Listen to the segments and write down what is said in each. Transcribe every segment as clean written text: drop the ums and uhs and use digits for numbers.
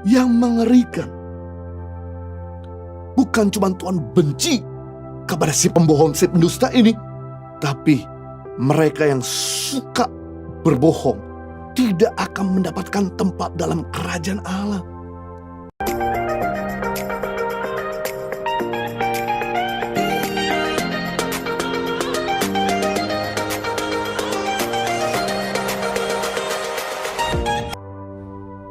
yang mengerikan. Bukan cuma Tuhan benci kepada si pembohong, si pendusta ini, tapi mereka yang suka berbohong tidak akan mendapatkan tempat dalam kerajaan Allah.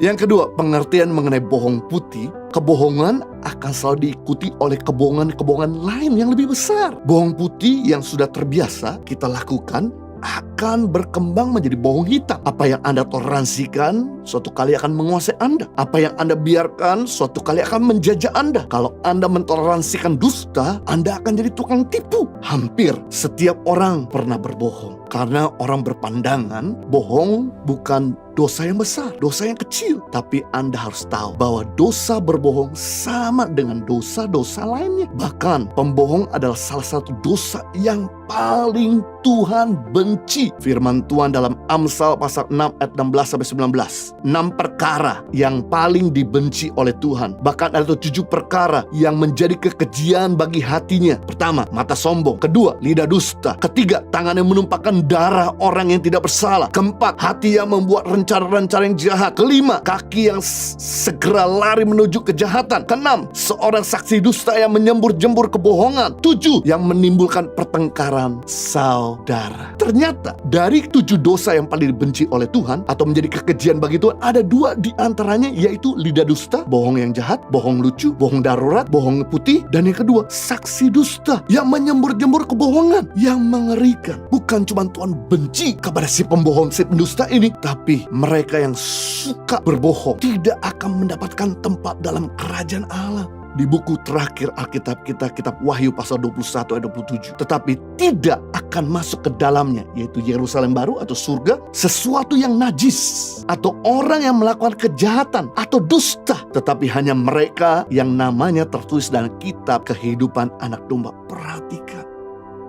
Yang kedua, pengertian mengenai bohong putih. Kebohongan akan selalu diikuti oleh kebohongan-kebohongan lain yang lebih besar. Bohong putih yang sudah terbiasa kita lakukan akan berkembang menjadi bohong hitam. Apa yang Anda toleransikan suatu kali akan menguasai Anda. Apa yang Anda biarkan suatu kali akan menjajah Anda. Kalau Anda mentoleransikan dusta, Anda akan jadi tukang tipu. Hampir setiap orang pernah berbohong, karena orang berpandangan bohong bukan dosa yang besar, dosa yang kecil. Tapi Anda harus tahu bahwa dosa berbohong sama dengan dosa-dosa lainnya. Bahkan pembohong adalah salah satu dosa yang paling Tuhan benci. Firman Tuhan dalam Amsal pasal 6 ayat 16-19. 6 perkara yang paling dibenci oleh Tuhan. Bahkan ada 7 perkara yang menjadi kekejian bagi hatinya. Pertama, mata sombong. Kedua, lidah dusta. Ketiga, tangan yang menumpahkan darah orang yang tidak bersalah. Keempat, hati yang membuat rencana-rencana yang jahat. Kelima, kaki yang segera lari menuju kejahatan. Keenam, seorang saksi dusta yang menyembur-jembur kebohongan. 7, yang menimbulkan pertengkaran saudara. Ternyata dari 7 dosa yang paling dibenci oleh Tuhan atau menjadi kekejian bagi Tuhan, ada 2 di antaranya, yaitu lidah dusta, bohong yang jahat, bohong lucu, bohong darurat, bohong putih. Dan yang kedua, saksi dusta yang menyembur-jembur kebohongan yang mengerikan. Bukan cuma Tuhan benci kepada si pembohong, si pendusta ini, tapi mereka yang suka berbohong tidak akan mendapatkan tempat dalam kerajaan Allah. Di buku terakhir Alkitab kita, kitab Wahyu pasal 21 ayat 27. Tetapi tidak akan masuk ke dalamnya, yaitu Yerusalem baru atau surga, sesuatu yang najis atau orang yang melakukan kejahatan atau dusta. Tetapi hanya mereka yang namanya tertulis dalam kitab kehidupan anak domba. Perhatikan,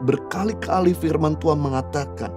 berkali-kali firman Tuhan mengatakan,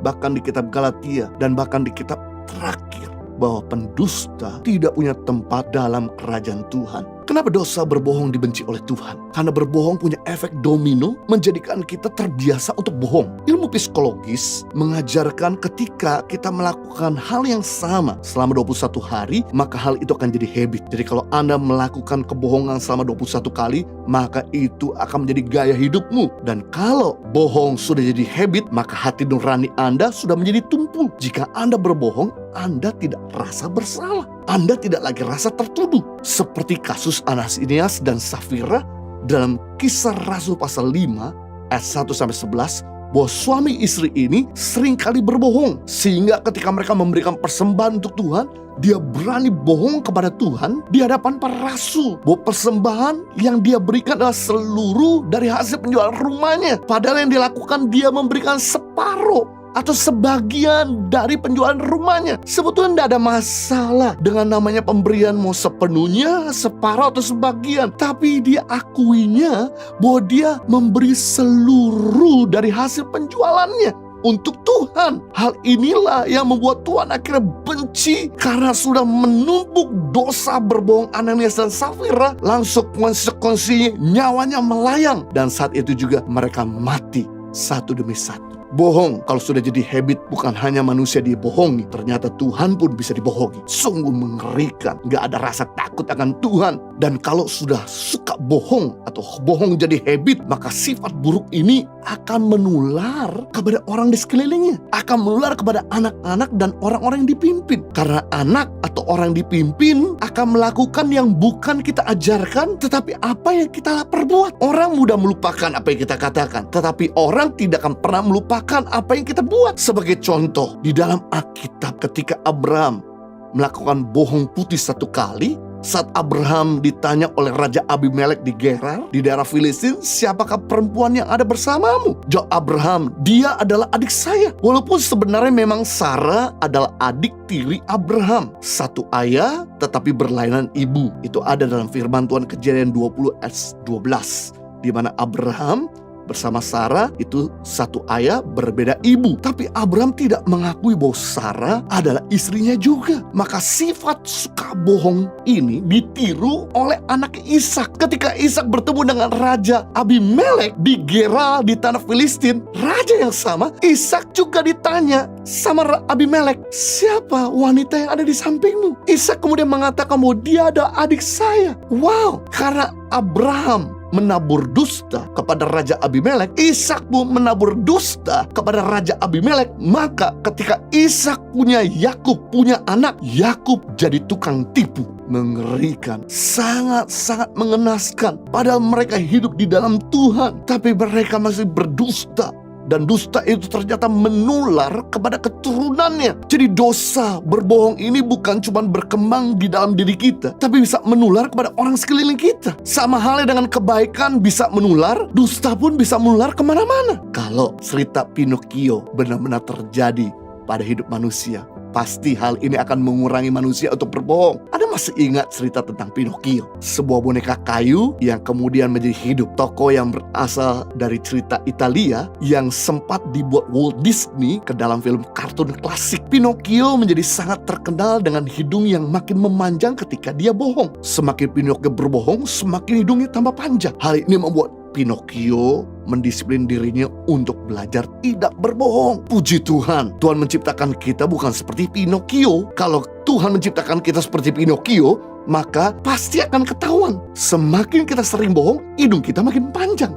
bahkan di kitab Galatia dan bahkan di kitab terakhir, bahwa pendusta tidak punya tempat dalam kerajaan Tuhan. Kenapa dosa berbohong dibenci oleh Tuhan? Karena berbohong punya efek domino, menjadikan kita terbiasa untuk bohong. Ilmu psikologis mengajarkan ketika kita melakukan hal yang sama selama 21 hari, maka hal itu akan jadi habit. Jadi kalau Anda melakukan kebohongan selama 21 kali, maka itu akan menjadi gaya hidupmu. Dan kalau bohong sudah jadi habit, maka hati nurani Anda sudah menjadi tumpul. Jika Anda berbohong, Anda tidak rasa bersalah. Anda tidak lagi rasa tertuduh. Seperti kasus Ananias dan Safira dalam Kisah Rasul pasal 5 ayat 1-11, bahwa suami istri ini seringkali berbohong. Sehingga ketika mereka memberikan persembahan untuk Tuhan, dia berani bohong kepada Tuhan di hadapan para rasul, bahwa persembahan yang dia berikan adalah seluruh dari hasil penjualan rumahnya. Padahal yang dilakukan, dia memberikan separuh atau sebagian dari penjualan rumahnya. Sebetulnya tidak ada masalah dengan namanya pemberian, mau sepenuhnya, separuh atau sebagian. Tapi dia akuinya bahwa dia memberi seluruh dari hasil penjualannya untuk Tuhan. Hal inilah yang membuat Tuhan akhirnya benci, karena sudah menumpuk dosa berbohong Ananias dan Safira. Langsung konsekuensinya nyawanya melayang. Dan saat itu juga mereka mati satu demi satu. Bohong kalau sudah jadi habit, bukan hanya manusia dibohongi, ternyata Tuhan pun bisa dibohongi. Sungguh mengerikan, gak ada rasa takut akan Tuhan. Dan kalau sudah suka bohong atau bohong jadi habit, maka sifat buruk ini akan menular kepada orang di sekelilingnya, akan menular kepada anak-anak dan orang-orang yang dipimpin. Karena anak atau orang dipimpin akan melakukan yang bukan kita ajarkan, tetapi apa yang kita perbuat. Orang mudah melupakan apa yang kita katakan, tetapi orang tidak akan pernah melupakan apa yang kita buat. Sebagai contoh, di dalam Alkitab ketika Abraham melakukan bohong putih 1 kali, saat Abraham ditanya oleh Raja Abimelek di Gerar, di daerah Filistin, siapakah perempuan yang ada bersamamu? Jawab Abraham, dia adalah adik saya. Walaupun sebenarnya memang Sarah adalah adik tiri Abraham, satu ayah tetapi berlainan ibu. Itu ada dalam firman Tuhan Kejadian 20 ayat 12, di mana Abraham bersama Sarah itu satu ayah berbeda ibu. Tapi Abraham tidak mengakui bahwa Sarah adalah istrinya juga. Maka sifat suka bohong ini ditiru oleh anak Ishak. Ketika Ishak bertemu dengan Raja Abimelek di Gerar di tanah Filistin, raja yang sama, Ishak juga ditanya sama Abimelek, siapa wanita yang ada di sampingmu? Ishak kemudian mengatakan bahwa dia ada adik saya. Wow, karena Abraham menabur dusta kepada Raja Abimelek, Ishak pun menabur dusta kepada Raja Abimelek. Maka ketika Ishak punya Yakub, punya anak, Yakub jadi tukang tipu. Mengerikan, sangat-sangat mengenaskan. Padahal mereka hidup di dalam Tuhan, tapi mereka masih berdusta. Dan dusta itu ternyata menular kepada keturunannya. Jadi dosa berbohong ini bukan cuma berkembang di dalam diri kita, tapi bisa menular kepada orang sekeliling kita. Sama halnya dengan kebaikan bisa menular, dusta pun bisa menular kemana-mana. Kalau cerita Pinocchio benar-benar terjadi pada hidup manusia, pasti hal ini akan mengurangi manusia untuk berbohong. Anda masih ingat cerita tentang Pinocchio? Sebuah boneka kayu yang kemudian menjadi hidup. Tokoh yang berasal dari cerita Italia yang sempat dibuat Walt Disney ke dalam film kartun klasik. Pinocchio menjadi sangat terkenal dengan hidung yang makin memanjang ketika dia bohong. Semakin Pinocchio berbohong, semakin hidungnya tambah panjang. Hal ini membuat Pinocchio mendisiplin dirinya untuk belajar tidak berbohong. Puji Tuhan, Tuhan menciptakan kita bukan seperti Pinocchio. Kalau Tuhan menciptakan kita seperti Pinocchio, maka pasti akan ketahuan. Semakin kita sering bohong, hidung kita makin panjang.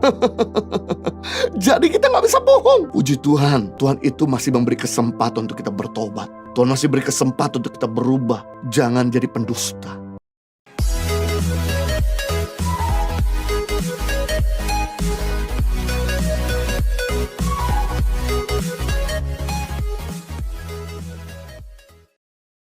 Jadi kita nggak bisa bohong. Puji Tuhan, Tuhan itu masih memberi kesempatan untuk kita bertobat. Tuhan masih beri kesempatan untuk kita berubah. Jangan jadi pendusta.